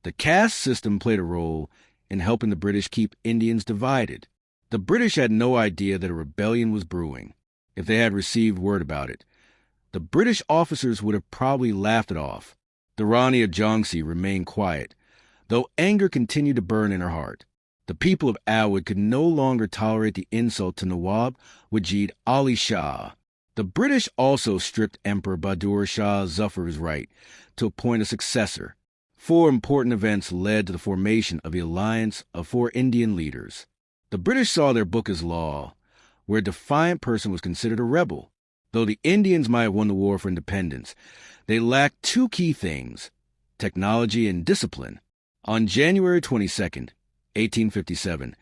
The caste system played a role in helping the British keep Indians divided. The British had no idea that a rebellion was brewing. If they had received word about it, the British officers would have probably laughed it off. The Rani of Jhansi remained quiet, though anger continued to burn in her heart. The people of Awadh could no longer tolerate the insult to Nawab Wajid Ali Shah. The British also stripped Emperor Bahadur Shah Zafar's right to appoint a successor. 4 important events led to the formation of the alliance of 4 Indian leaders. The British saw their book as law, where a defiant person was considered a rebel. Though the Indians might have won the war for independence, they lacked 2 key things: technology and discipline. On January 22nd, 1857,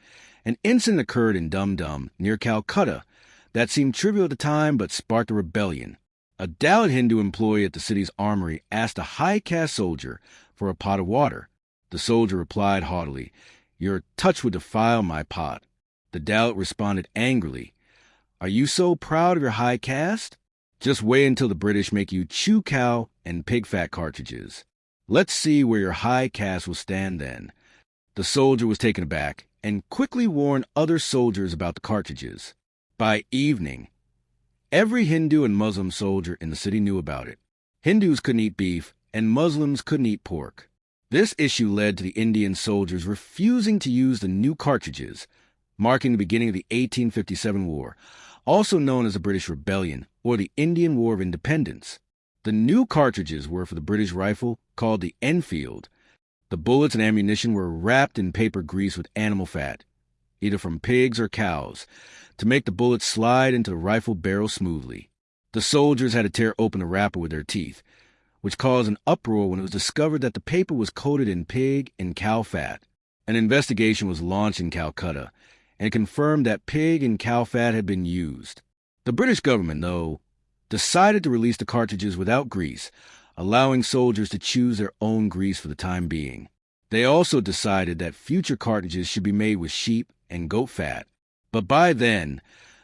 an incident occurred in Dum Dum, near Calcutta, that seemed trivial at the time but sparked a rebellion. A Dalit Hindu employee at the city's armory asked a high-caste soldier for a pot of water. The soldier replied haughtily, "Your touch would defile my pot." The Dalit responded angrily, "Are you so proud of your high caste? Just wait until the British make you chew cow and pig fat cartridges. Let's see where your high caste will stand then." The soldier was taken aback and quickly warned other soldiers about the cartridges. By evening, every Hindu and Muslim soldier in the city knew about it. Hindus couldn't eat beef, and Muslims couldn't eat pork. This issue led to the Indian soldiers refusing to use the new cartridges, marking the beginning of the 1857 War, also known as the British Rebellion or the Indian War of Independence. The new cartridges were for the British rifle called the Enfield. The bullets and ammunition were wrapped in paper grease with animal fat, either from pigs or cows, to make the bullets slide into the rifle barrel smoothly. The soldiers had to tear open the wrapper with their teeth, which caused an uproar when it was discovered that the paper was coated in pig and cow fat. An investigation was launched in Calcutta, and confirmed that pig and cow fat had been used. The British government, though, decided to release the cartridges without grease, allowing soldiers to choose their own grease for the time being. They also decided that future cartridges should be made with sheep and goat fat. But by then,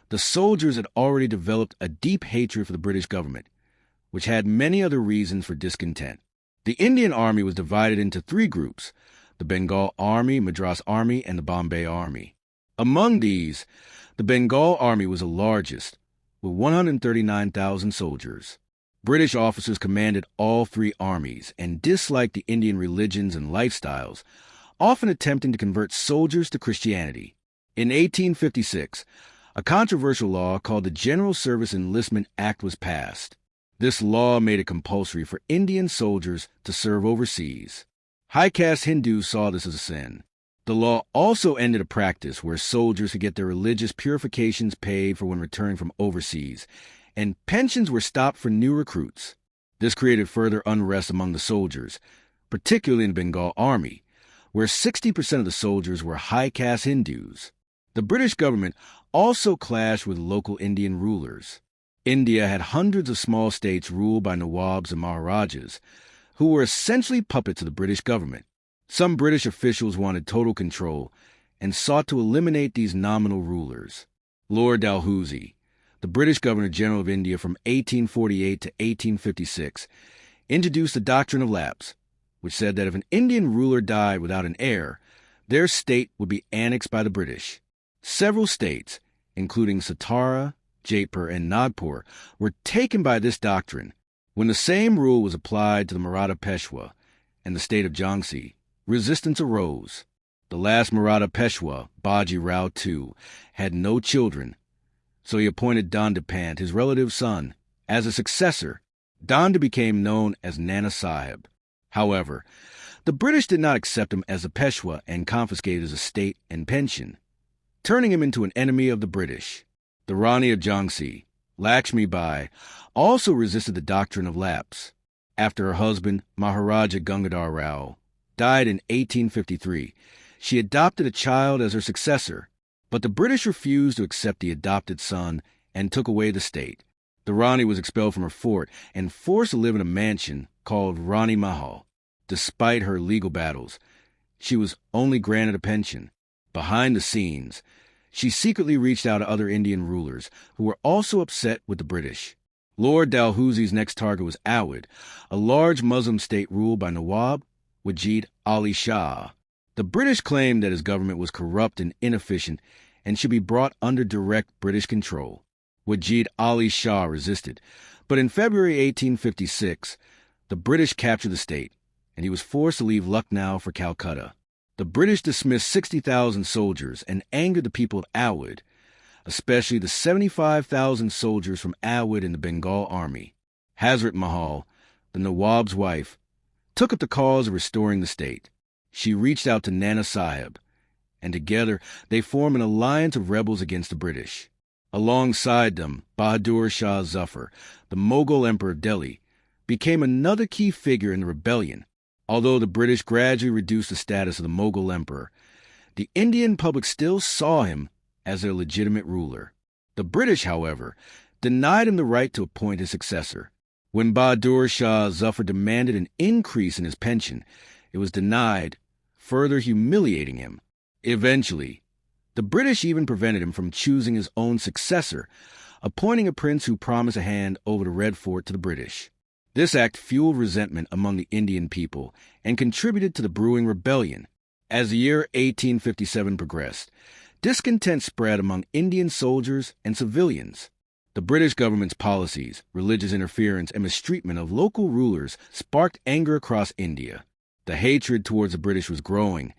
the soldiers had already developed a deep hatred for the British government, which had many other reasons for discontent. The Indian Army was divided into 3 groups: the Bengal Army, Madras Army, and the Bombay Army. Among these, the Bengal Army was the largest, with 139,000 soldiers. British officers commanded all 3 armies and disliked the Indian religions and lifestyles, often attempting to convert soldiers to Christianity. In 1856, a controversial law called the General Service Enlistment Act was passed. This law made it compulsory for Indian soldiers to serve overseas. High-caste Hindus saw this as a sin. The law also ended a practice where soldiers could get their religious purifications paid for when returning from overseas, and pensions were stopped for new recruits. This created further unrest among the soldiers, particularly in the Bengal Army, where 60% of the soldiers were high-caste Hindus. The British government also clashed with local Indian rulers. India had hundreds of small states ruled by Nawabs and Maharajas, who were essentially puppets of the British government. Some British officials wanted total control and sought to eliminate these nominal rulers. Lord Dalhousie, the British Governor-General of India from 1848 to 1856, introduced the doctrine of lapse, which said that if an Indian ruler died without an heir, their state would be annexed by the British. Several states, including Satara, Jaipur, and Nagpur, were taken by this doctrine. When the same rule was applied to the Maratha Peshwa and the state of Jhansi, resistance arose. The last Maratha Peshwa, Baji Rao II, had no children, so he appointed Dandapant, his relative's son, as a successor. Danda became known as Nana Saheb. However, the British did not accept him as a Peshwa and confiscated his estate and pension, turning him into an enemy of the British. The Rani of Jhansi, Lakshmi Bai, also resisted the doctrine of lapse. After her husband, Maharaja Gangadhar Rao, died in 1853, she adopted a child as her successor, but the British refused to accept the adopted son and took away the state. The Rani was expelled from her fort and forced to live in a mansion called Rani Mahal. Despite her legal battles, she was only granted a pension. Behind the scenes, she secretly reached out to other Indian rulers who were also upset with the British. Lord Dalhousie's next target was Awadh, a large Muslim state ruled by Nawab Wajid Ali Shah. The British claimed that his government was corrupt and inefficient and should be brought under direct British control. Wajid Ali Shah resisted, but in February 1856, the British captured the state, and he was forced to leave Lucknow for Calcutta. The British dismissed 60,000 soldiers and angered the people of Awadh, especially the 75,000 soldiers from Awadh in the Bengal army. Hazrat Mahal, the Nawab's wife, took up the cause of restoring the state. She reached out to Nana Saheb, and together they formed an alliance of rebels against the British. Alongside them, Bahadur Shah Zafar, the Mughal emperor of Delhi, became another key figure in the rebellion. Although the British gradually reduced the status of the Mughal emperor, the Indian public still saw him as their legitimate ruler. The British, however, denied him the right to appoint his successor. When Bahadur Shah Zafar demanded an increase in his pension, it was denied, further humiliating him. Eventually, the British even prevented him from choosing his own successor, appointing a prince who promised a hand over the Red Fort to the British. This act fueled resentment among the Indian people and contributed to the brewing rebellion. As the year 1857 progressed, discontent spread among Indian soldiers and civilians. The British government's policies, religious interference, and mistreatment of local rulers sparked anger across India. The hatred towards the British was growing,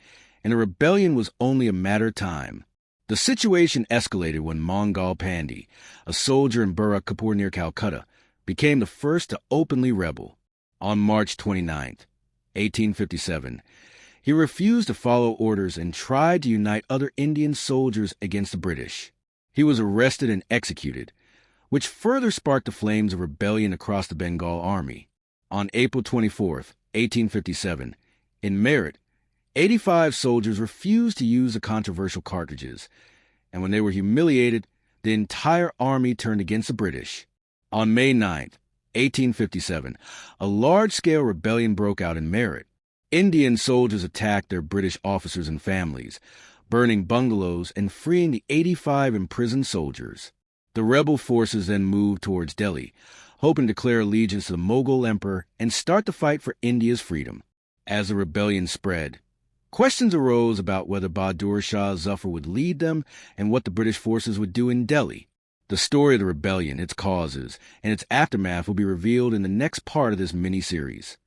and a rebellion was only a matter of time. The situation escalated when Mangal Pandey, a soldier in Burrakapur near Calcutta, became the first to openly rebel. On March 29, 1857, he refused to follow orders and tried to unite other Indian soldiers against the British. He was arrested and executed, which further sparked the flames of rebellion across the Bengal army. On April 24, 1857, in Meerut, 85 soldiers refused to use the controversial cartridges, and when they were humiliated, the entire army turned against the British. On May 9, 1857, a large-scale rebellion broke out in Meerut. Indian soldiers attacked their British officers and families, burning bungalows and freeing the 85 imprisoned soldiers. The rebel forces then moved towards Delhi, hoping to declare allegiance to the Mughal emperor and start the fight for India's freedom. As the rebellion spread, questions arose about whether Bahadur Shah Zafar would lead them and what the British forces would do in Delhi. The story of the rebellion, its causes, and its aftermath will be revealed in the next part of this mini-series.